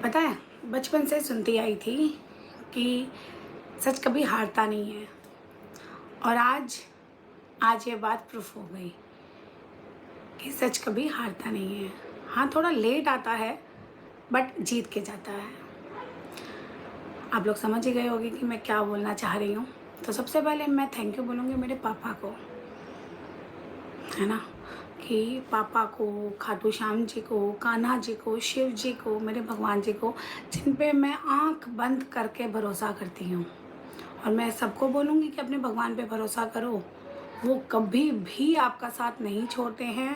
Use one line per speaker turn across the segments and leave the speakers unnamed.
पता है, बचपन से सुनती आई थी कि सच कभी हारता नहीं है। और आज आज ये बात प्रूफ हो गई कि सच कभी हारता नहीं है। हाँ, थोड़ा लेट आता है बट जीत के जाता है। आप लोग समझ ही गए होंगे कि मैं क्या बोलना चाह रही हूँ। तो सबसे पहले मैं थैंक यू बोलूँगी मेरे पापा को, है ना, कि पापा को, खाटू श्याम जी को, कान्हा जी को, शिव जी को, मेरे भगवान जी को, जिन पे मैं आँख बंद करके भरोसा करती हूँ। और मैं सबको बोलूँगी कि अपने भगवान पे भरोसा करो, वो कभी भी आपका साथ नहीं छोड़ते हैं।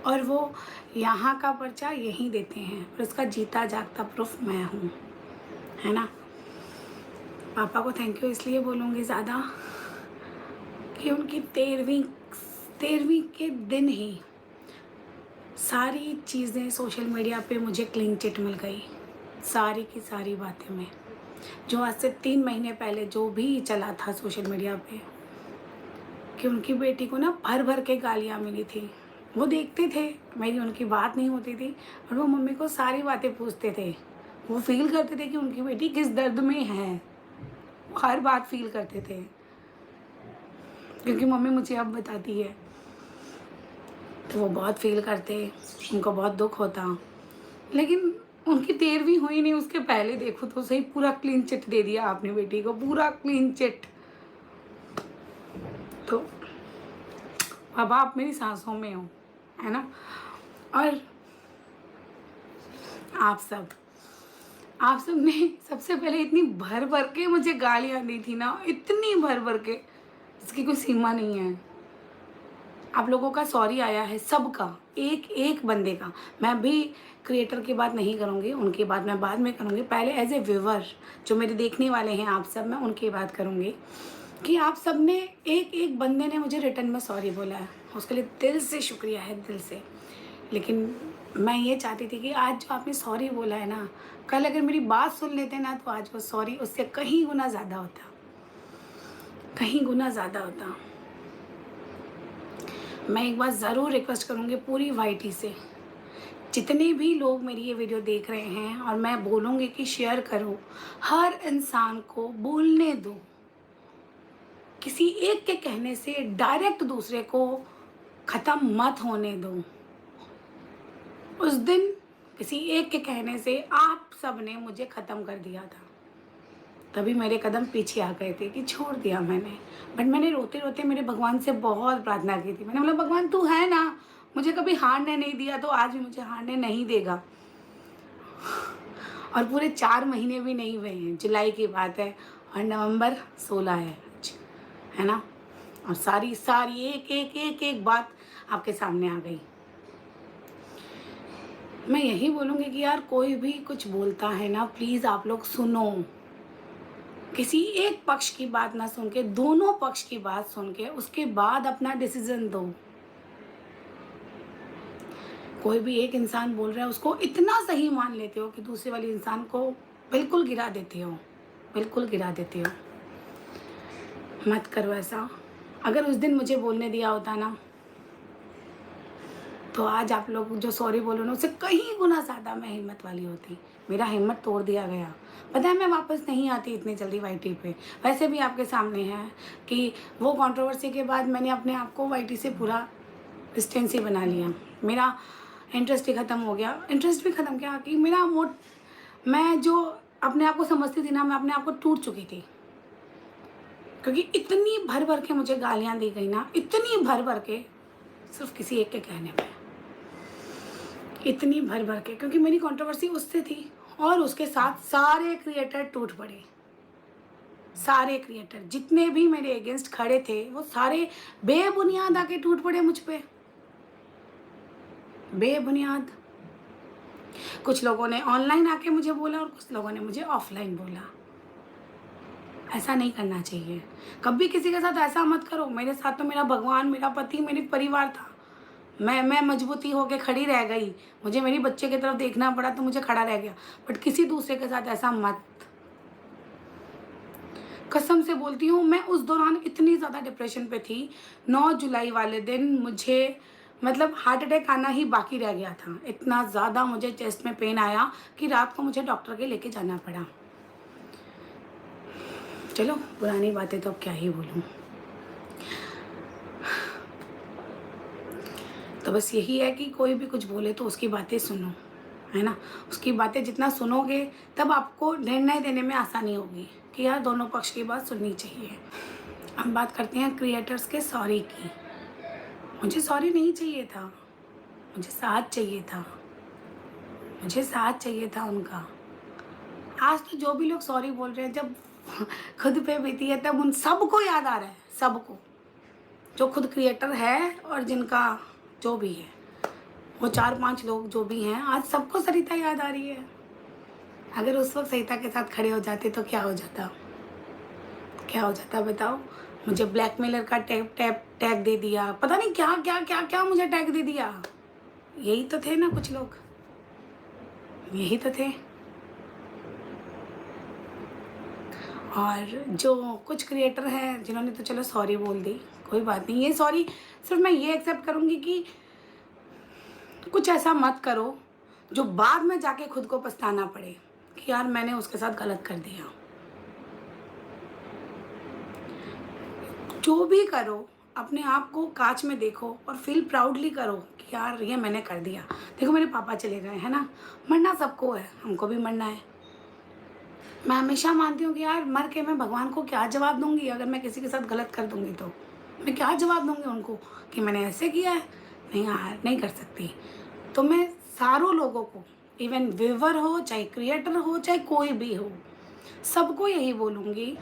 और वो यहाँ का पर्चा यहीं देते हैं और इसका जीता जागता प्रूफ मैं हूँ, है ना। पापा को थैंक यू इसलिए बोलूँगी ज़्यादा कि उनकी तेरहवीं के दिन ही सारी चीज़ें सोशल मीडिया पे मुझे क्लीन चिट मिल गई। सारी की सारी बातें में जो आज से 3 महीने पहले जो भी चला था सोशल मीडिया पे कि उनकी बेटी को ना भर भर के गालियाँ मिली थी। वो देखते थे, मेरी उनकी बात नहीं होती थी और वो मम्मी को सारी बातें पूछते थे। वो फील करते थे कि उनकी बेटी किस दर्द में है, वो हर बात फील करते थे क्योंकि मम्मी मुझे अब बताती है तो वो बहुत फील करते, उनको बहुत दुख होता। लेकिन उनकी 13वीं हुई नहीं, उसके पहले देखो तो सही, पूरा क्लीन चिट दे दिया आपने बेटी को, पूरा क्लीन चिट। तो अब आप मेरी सांसों में हो, है ना। और आप सब ने सबसे पहले इतनी भर भर के मुझे गालियाँ दी थी ना, इतनी भर भर के, इसकी कोई सीमा नहीं है। आप लोगों का सॉरी आया है, सबका, एक एक बंदे का। मैं भी क्रिएटर की बात नहीं करूँगी, उनकी बात मैं बाद में करूँगी। पहले एज ए व्यूवर जो मेरे देखने वाले हैं आप सब, मैं उनकी बात करूँगी कि आप सब ने, एक एक बंदे ने मुझे रिटर्न में सॉरी बोला है, उसके लिए दिल से शुक्रिया है, दिल से। लेकिन मैं ये चाहती थी कि आज जो आपने सॉरी बोला है ना, कल अगर मेरी बात सुन लेते ना तो आज वो सॉरी उससे कहीं गुना ज़्यादा होता, कहीं गुना ज़्यादा होता। मैं एक बार ज़रूर रिक्वेस्ट करूँगी पूरी वाईटी से, जितने भी लोग मेरी ये वीडियो देख रहे हैं, और मैं बोलूँगी कि शेयर करो, हर इंसान को बोलने दो। किसी एक के कहने से डायरेक्ट दूसरे को ख़त्म मत होने दो। उस दिन किसी एक के कहने से आप सब ने मुझे ख़त्म कर दिया था, तभी मेरे कदम पीछे आ गए थे कि छोड़ दिया मैंने। बट मैंने रोते रोते मेरे भगवान से बहुत प्रार्थना की थी। मैंने बोला, भगवान तू है ना, मुझे कभी हारने नहीं दिया तो आज भी मुझे हारने नहीं देगा। और पूरे 4 महीने भी नहीं हुए हैं, जुलाई की बात है और नवंबर 16 है आज, है ना। और सारी सारी एक एक एक एक बात आपके सामने आ गई। मैं यही बोलूँगी कि यार कोई भी कुछ बोलता है ना, प्लीज़ आप लोग सुनो। किसी एक पक्ष की बात ना सुन के, दोनों पक्ष की बात सुन के उसके बाद अपना डिसीजन दो। कोई भी एक इंसान बोल रहा है उसको इतना सही मान लेते हो कि दूसरे वाले इंसान को बिल्कुल गिरा देते हो, बिल्कुल गिरा देते हो। मत करो ऐसा। अगर उस दिन मुझे बोलने दिया होता ना, तो आज आप लोग जो सॉरी बोलो ना, उससे कहीं गुना ज़्यादा मैं हिम्मत वाली होती। मेरा हिम्मत तोड़ दिया गया। पता है मैं वापस नहीं आती इतनी जल्दी वाईटी पे। वैसे भी आपके सामने है कि वो कंट्रोवर्सी के बाद मैंने अपने आप को वाईटी से पूरा डिस्टेंस ही बना लिया। मेरा इंटरेस्ट ही ख़त्म हो गया। इंटरेस्ट भी ख़त्म क्या कि मेरा मैं जो अपने आप को समझती थी ना, मैं अपने आप को टूट चुकी थी। क्योंकि इतनी भर भर के मुझे गालियाँ दी गई ना, इतनी भर भर के, सिर्फ किसी एक के कहने पे, इतनी भर भर के, क्योंकि मेरी कंट्रोवर्सी उससे थी और उसके साथ सारे क्रिएटर टूट पड़े। सारे क्रिएटर जितने भी मेरे अगेंस्ट खड़े थे वो सारे बेबुनियाद आके टूट पड़े मुझ पे, बेबुनियाद। कुछ लोगों ने ऑनलाइन आके मुझे बोला और कुछ लोगों ने मुझे ऑफलाइन बोला। ऐसा नहीं करना चाहिए, कभी किसी के साथ ऐसा मत करो। मेरे साथ तो मेरा भगवान, मेरा पति, मेरी परिवार था। मैं मजबूती होके खड़ी रह गई। मुझे मेरी बच्चे की तरफ देखना पड़ा तो मुझे खड़ा रह गया। बट किसी दूसरे के साथ ऐसा मत। कसम से बोलती हूँ, मैं उस दौरान इतनी ज़्यादा डिप्रेशन पे थी। 9 जुलाई वाले दिन मुझे मतलब हार्ट अटैक आना ही बाकी रह गया था। इतना ज़्यादा मुझे चेस्ट में पेन आया कि रात को मुझे डॉक्टर के लेके जाना पड़ा। चलो पुरानी बातें तो अब क्या ही बोलूँ। तो बस यही है कि कोई भी कुछ बोले तो उसकी बातें सुनो, है ना। उसकी बातें जितना सुनोगे तब आपको निर्णय देने में आसानी होगी कि यार दोनों पक्ष की बात सुननी चाहिए। हम बात करते हैं क्रिएटर्स के सॉरी की। मुझे सॉरी नहीं चाहिए था, मुझे साथ चाहिए था, मुझे साथ चाहिए था उनका। आज तो जो भी लोग सॉरी बोल रहे हैं, जब खुद पे बीती है तब उन सबको याद आ रहा है, सबको, जो खुद क्रिएटर है और जिनका जो भी है, वो 4-5 लोग जो भी हैं, आज सबको सरिता याद आ रही है। अगर उस वक्त सरिता के साथ खड़े हो जाते तो क्या हो जाता, क्या हो जाता बताओ। मुझे ब्लैकमेलर का टैग दे दिया, पता नहीं क्या क्या क्या क्या मुझे टैग दे दिया। यही तो थे ना कुछ लोग, यही तो थे। और जो कुछ क्रिएटर हैं जिन्होंने तो चलो सॉरी बोल दी, कोई बात नहीं। ये सॉरी सिर्फ मैं ये एक्सेप्ट करूँगी कि कुछ ऐसा मत करो जो बाद में जाके खुद को पछताना पड़े कि यार मैंने उसके साथ गलत कर दिया। जो भी करो अपने आप को कांच में देखो और फील प्राउडली करो कि यार ये मैंने कर दिया। देखो मेरे पापा चले गए, है ना, मरना सबको है, हमको भी मरना है। मैं हमेशा मानती हूँ कि यार मर के मैं भगवान को क्या जवाब दूंगी। अगर मैं किसी के साथ गलत कर दूंगी तो मैं क्या जवाब दूंगी उनको कि मैंने ऐसे किया है। नहीं यार, नहीं कर सकती। तो मैं सारों लोगों को, इवन व्यूअर हो चाहे क्रिएटर हो चाहे कोई भी हो, सबको यही बोलूँगी,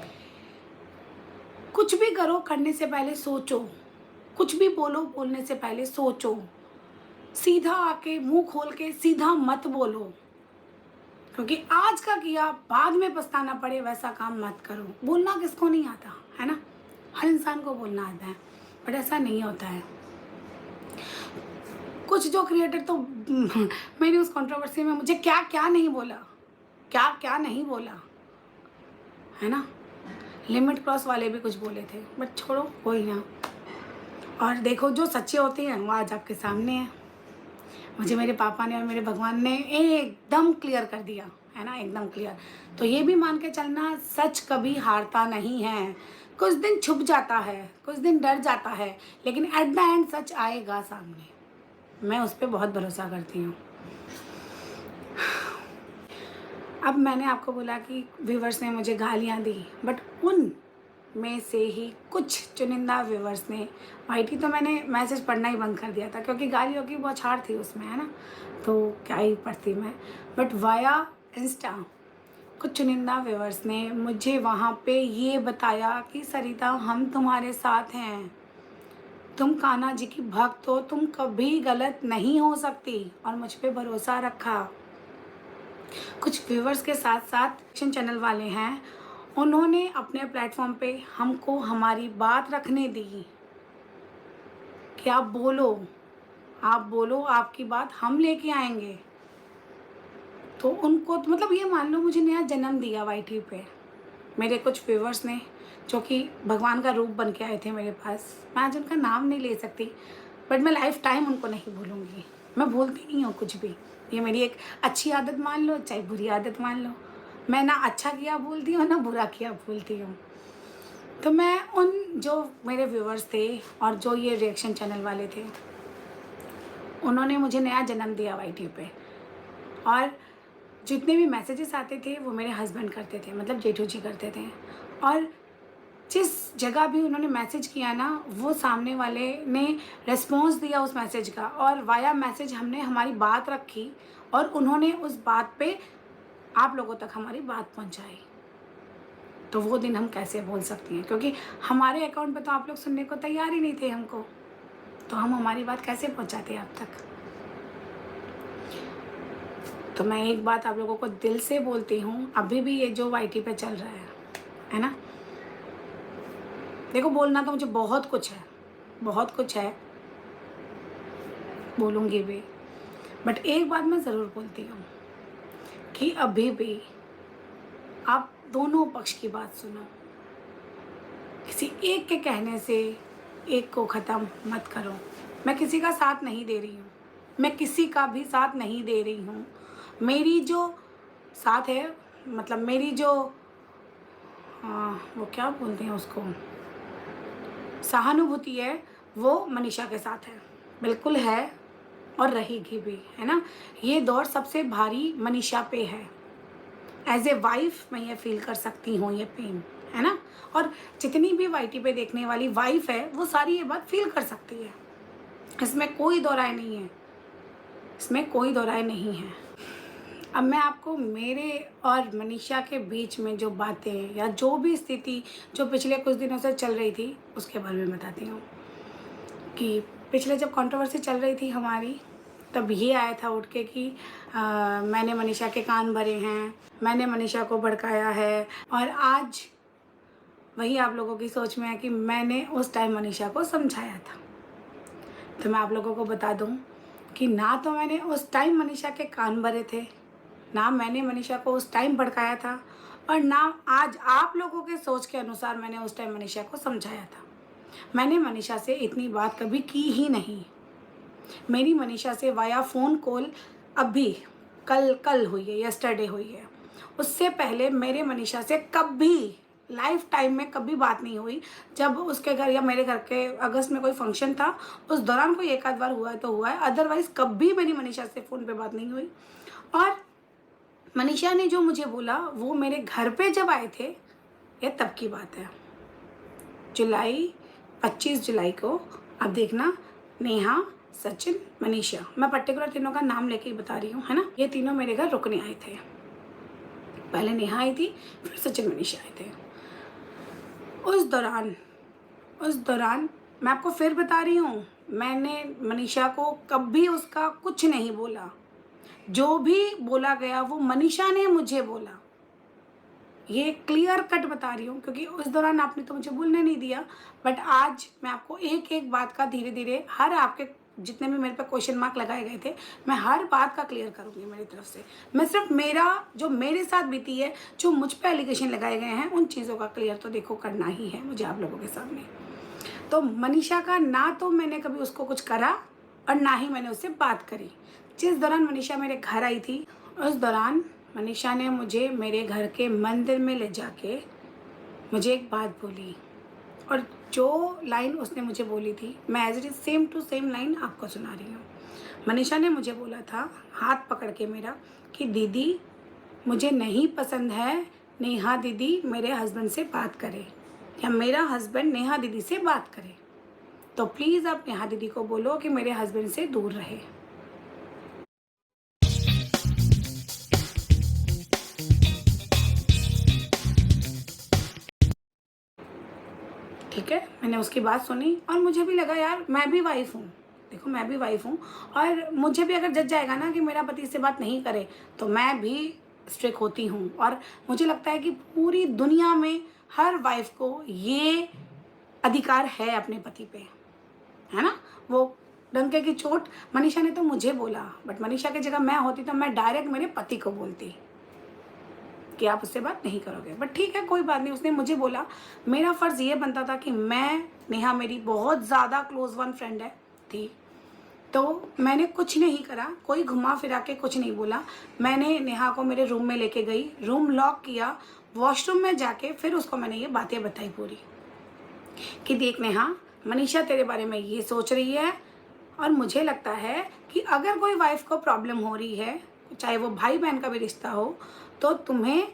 कुछ भी करो करने से पहले सोचो, कुछ भी बोलो बोलने से पहले सोचो। सीधा आके मुंह खोल के सीधा मत बोलो, क्योंकि आज का किया बाद में पछताना पड़े वैसा काम मत करो। बोलना किसको नहीं आता, है ना, हर इंसान को बोलना आता है, बट ऐसा नहीं होता है। कुछ जो क्रिएटर तो मैंने उस कंट्रोवर्सी में मुझे क्या क्या नहीं बोला, क्या क्या नहीं बोला, है ना। लिमिट क्रॉस वाले भी कुछ बोले थे, बट छोड़ो कोई ना। और देखो जो सच्चे होते हैं वो आज आपके सामने है। मुझे मेरे पापा ने और मेरे भगवान ने एकदम क्लियर कर दिया, है ना, एकदम क्लियर। तो ये भी मान के चलना, सच कभी हारता नहीं है। कुछ दिन छुप जाता है, कुछ दिन डर जाता है, लेकिन एट द एंड सच आएगा सामने। मैं उस पर बहुत भरोसा करती हूँ। अब मैंने आपको बोला कि व्यूवर्स ने मुझे गालियाँ दी, बट उन में से ही कुछ चुनिंदा व्यूवर्स ने, वाईटी तो मैंने मैसेज पढ़ना ही बंद कर दिया था क्योंकि गालियों की बौछार थी उसमें, है ना, तो क्या ही पढ़ती मैं। बट वाया इंस्टा कुछ चुनिंदा व्यूवर्स ने मुझे वहाँ पे ये बताया कि सरिता हम तुम्हारे साथ हैं, तुम कान्हा जी की भक्त हो, तुम कभी गलत नहीं हो सकती, और मुझ पे भरोसा रखा। कुछ व्यूवर्स के साथ साथ एक्शन चैनल वाले हैं, उन्होंने अपने प्लेटफॉर्म पे हमको हमारी बात रखने दी कि आप बोलो, आप बोलो, आपकी बात हम लेके आएंगे। तो उनको तो मतलब ये मान लो मुझे नया जन्म दिया वाईटी पे मेरे कुछ व्यूवर्स ने, जो कि भगवान का रूप बन के आए थे मेरे पास। मैं आज उनका नाम नहीं ले सकती, बट मैं लाइफ टाइम उनको नहीं भूलूंगी। मैं भूलती नहीं हूँ कुछ भी। ये मेरी एक अच्छी आदत मान लो चाहे बुरी आदत मान लो, मैं ना अच्छा किया भूलती हूँ ना बुरा किया भूलती हूँ। तो मैं उन जो मेरे व्यूवर्स थे और जो ये रिएक्शन चैनल वाले थे, उन्होंने मुझे नया जन्म दिया वाईटी पे। और जितने भी मैसेजेस आते थे वो मेरे हस्बैंड करते थे, मतलब जेठू जी करते थे। और जिस जगह भी उन्होंने मैसेज किया ना, वो सामने वाले ने रिस्पॉन्स दिया उस मैसेज का, और वाया मैसेज हमने हमारी बात रखी और उन्होंने उस बात पे आप लोगों तक हमारी बात पहुंचाई। तो वो दिन हम कैसे भूल सकती हैं, क्योंकि हमारे अकाउंट पे तो आप लोग सुनने को तैयार ही नहीं थे हमको, तो हम हमारी बात कैसे पहुंचाते आप तक। तो मैं एक बात आप लोगों को दिल से बोलती हूँ, अभी भी ये जो वाईटी पे चल रहा है ना, देखो बोलना तो मुझे बहुत कुछ है, बहुत कुछ है, बोलूँगी भी, बट एक बात मैं ज़रूर बोलती हूँ कि अभी भी आप दोनों पक्ष की बात सुनो। किसी एक के कहने से एक को ख़त्म मत करो। मैं किसी का साथ नहीं दे रही हूँ, मैं किसी का भी साथ नहीं दे रही हूँ। मेरी जो साथ है, मतलब मेरी जो वो क्या बोलते हैं उसको, सहानुभूति है, वो मनीषा के साथ है, बिल्कुल है और रहेगी भी, है ना। ये दौर सबसे भारी मनीषा पे है। एज ए वाइफ मैं ये फील कर सकती हूँ ये पेन, है ना। और जितनी भी वाईटी पे देखने वाली वाइफ है वो सारी ये बात फील कर सकती है, इसमें कोई दो राय नहीं है, इसमें कोई दो राय नहीं है। अब मैं आपको मेरे और मनीषा के बीच में जो बातें या जो भी स्थिति जो पिछले कुछ दिनों से चल रही थी उसके बारे में बताती हूँ। कि पिछले जब कंट्रोवर्सी चल रही थी हमारी, तब ये आया था उठ के कि मैंने मनीषा के कान भरे हैं, मैंने मनीषा को भड़काया है। और आज वही आप लोगों की सोच में है कि मैंने उस टाइम मनीषा को समझाया था। तो मैं आप लोगों को बता दूं कि ना तो मैंने उस टाइम मनीषा के कान भरे थे, ना मैंने मनीषा को उस टाइम भड़काया था, और ना आज आप लोगों के सोच के अनुसार मैंने उस टाइम मनीषा को समझाया था। मैंने मनीषा से इतनी बात कभी की ही नहीं। मेरी मनीषा से वाया फ़ोन कॉल अभी कल हुई है, यस्टरडे हुई है। उससे पहले मेरे मनीषा से कभी लाइफ टाइम में कभी बात नहीं हुई। जब उसके घर या मेरे घर के अगस्त में कोई फंक्शन था उस दौरान कोई एक आध बार हुआ है तो हुआ है, अदरवाइज़ कभी मेरी मनीषा से फ़ोन पे बात नहीं हुई। और मनीषा ने जो मुझे बोला वो मेरे घर पे जब आए थे, ये तब की बात है। 25 जुलाई को आप देखना, नेहा, सचिन, मनीषा, मैं पर्टिकुलर तीनों का नाम लेके ही बता रही हूँ, है ना। ये तीनों मेरे घर रुकने आए थे। पहले नेहा आई थी, फिर सचिन, मनीषा आए थे। उस दौरान मैं आपको फिर बता रही हूँ, मैंने मनीषा को कभी उसका कुछ नहीं बोला। जो भी बोला गया वो मनीषा ने मुझे बोला। ये क्लियर कट बता रही हूँ क्योंकि उस दौरान आपने तो मुझे बोलने नहीं दिया। बट आज मैं आपको एक एक बात का धीरे धीरे, हर आपके जितने भी मेरे पे क्वेश्चन मार्क लगाए गए थे, मैं हर बात का क्लियर करूँगी मेरी तरफ से। मैं सिर्फ मेरा जो मेरे साथ बीती है, जो मुझ पे एलिगेशन लगाए गए हैं, उन चीज़ों का क्लियर तो देखो करना ही है मुझे आप लोगों के सामने। तो मनीषा का ना तो मैंने कभी उसको कुछ करा और ना ही मैंने उससे बात करी। जिस दौरान मनीषा मेरे घर आई थी उस दौरान मनीषा ने मुझे मेरे घर के मंदिर में ले जाके मुझे एक बात बोली, और जो लाइन उसने मुझे बोली थी मैं as it is same to same line आपको सुना रही हूँ। मनीषा ने मुझे बोला था हाथ पकड़ के मेरा कि दीदी मुझे नहीं पसंद है नेहा दीदी मेरे हस्बैंड से बात करे या मेरा हस्बैंड नेहा दीदी से बात करे, तो प्लीज़ आप नेहा दीदी को बोलो कि मेरे हस्बैंड से दूर रहे। ठीक है, मैंने उसकी बात सुनी और मुझे भी लगा यार मैं भी वाइफ हूँ, देखो मैं भी वाइफ हूँ, और मुझे भी अगर जज जाएगा ना कि मेरा पति इससे बात नहीं करे तो मैं भी स्ट्रिक होती हूँ। और मुझे लगता है कि पूरी दुनिया में हर वाइफ को ये अधिकार है अपने पति पे, है ना। वो डंके की चोट मनीषा ने तो मुझे बोला, बट मनीषा की जगह मैं होती तो मैं डायरेक्ट मेरे पति को बोलती कि आप उससे बात नहीं करोगे। बट ठीक है, कोई बात नहीं, उसने मुझे बोला। मेरा फ़र्ज़ ये बनता था कि मैं, नेहा मेरी बहुत ज़्यादा क्लोज वन फ्रेंड है थी, तो मैंने कुछ नहीं करा, कोई घुमा फिरा के कुछ नहीं बोला। मैंने नेहा को मेरे रूम में लेके गई, रूम लॉक किया, वॉशरूम में जाके फिर उसको मैंने ये बातें बताई पूरी कि देख नेहा, मनीषा तेरे बारे में ये सोच रही है, और मुझे लगता है कि अगर कोई वाइफ को प्रॉब्लम हो रही है, चाहे वो भाई बहन का भी रिश्ता हो, तो तुम्हें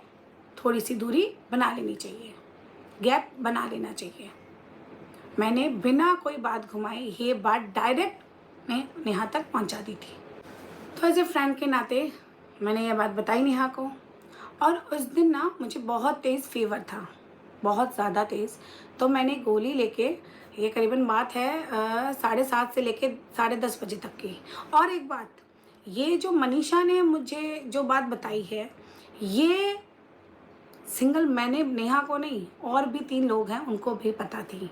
थोड़ी सी दूरी बना लेनी चाहिए, गैप बना लेना चाहिए। मैंने बिना कोई बात घुमाए ये बात डायरेक्ट मैं नेहा तक पहुंचा दी थी। तो एज ए फ्रेंड के नाते मैंने ये बात बताई नेहा को। और उस दिन ना मुझे बहुत तेज़ फीवर था, बहुत ज़्यादा तेज़। तो मैंने गोली लेके, ये करीबन बात है 7:30 से लेके 10:30 बजे तक की। और एक बात, ये जो मनीषा ने मुझे जो बात बताई है, ये सिंगल मैंने नेहा को नहीं, और भी 3 लोग हैं उनको भी पता थी।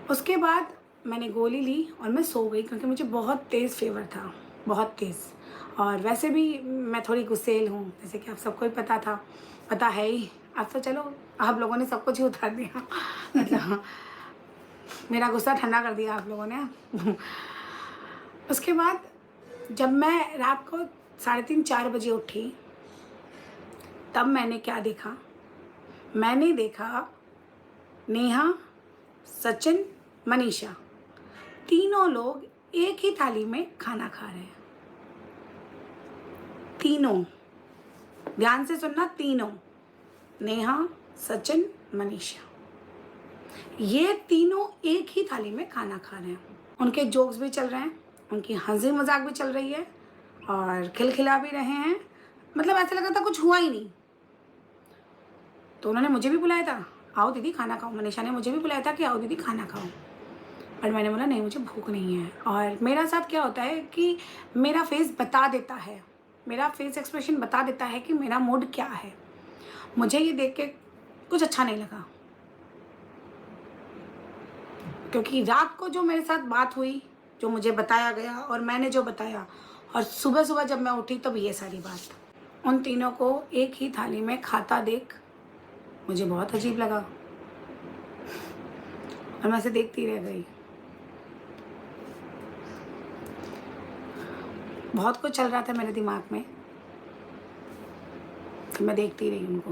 उसके बाद मैंने गोली ली और मैं सो गई क्योंकि मुझे बहुत तेज़ फीवर था, बहुत तेज़। और वैसे भी मैं थोड़ी गुस्सेल हूँ, जैसे कि आप सबको ही पता था, पता है ही। अब तो चलो आप लोगों ने सब कुछ ही उतार दिया मतलब मेरा गुस्सा ठंडा कर दिया आप लोगों ने। उसके बाद जब मैं रात को 3:30-4 बजे उठी, तब मैंने क्या देखा? मैंने देखा नेहा, सचिन, मनीषा, तीनों लोग एक ही थाली में खाना खा रहे हैं। तीनों, ध्यान से सुनना, तीनों, नेहा, सचिन, मनीषा, ये तीनों एक ही थाली में खाना खा रहे हैं। उनके जोक्स भी चल रहे हैं, उनकी हंसी मजाक भी चल रही है और खिलखिला भी रहे हैं। मतलब ऐसा लग रहा था कुछ हुआ ही नहीं। तो उन्होंने मुझे भी बुलाया था, आओ दीदी खाना खाओ। मनीषा ने मुझे भी बुलाया था कि आओ दीदी खाना खाओ, पर मैंने बोला नहीं, मुझे भूख नहीं है। और मेरा साथ क्या होता है कि मेरा फेस बता देता है, मेरा फेस एक्सप्रेशन बता देता है कि मेरा मूड क्या है। मुझे ये देख के कुछ अच्छा नहीं लगा, क्योंकि रात को जो मेरे साथ बात हुई, जो मुझे बताया गया और मैंने जो बताया, और सुबह सुबह जब मैं उठी तब ये सारी बात, उन तीनों को एक ही थाली में खाता देख मुझे बहुत अजीब लगा और मैं ऐसे देखती रह गई। बहुत कुछ चल रहा था मेरे दिमाग में, तो मैं देखती रही उनको।